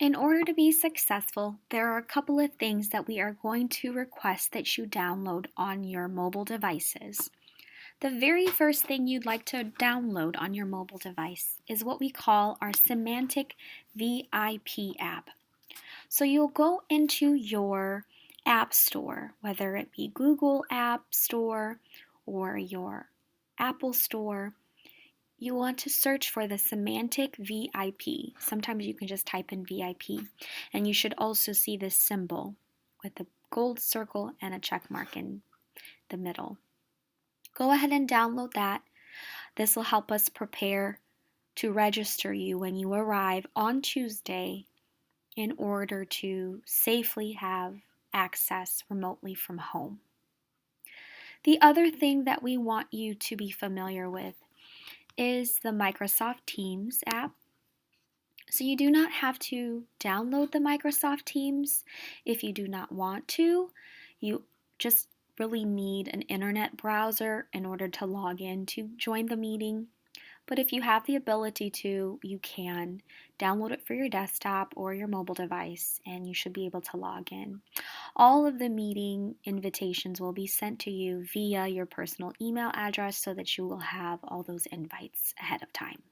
In order to be successful, there are a couple of things that we are going to request that you download on your mobile devices. The very first thing you'd like to download on your mobile device is what we call our Semantic VIP app. So you'll go into your App Store, whether it be Google App Store or your Apple Store. You want to search for the Semantic VIP. Sometimes you can just type in VIP, and you should also see this symbol with a gold circle and a check mark in the middle. Go ahead and download that. This will help us prepare to register you when you arrive on Tuesday in order to safely have access remotely from home. The other thing that we want you to be familiar with is the Microsoft Teams app. So you do not have to download the Microsoft Teams if you do not want to. You just really need an internet browser in order to log in to join the meeting. But if you have the ability to, you can download it for your desktop or your mobile device, and you should be able to log in. All of the meeting invitations will be sent to you via your personal email address so that you will have all those invites ahead of time.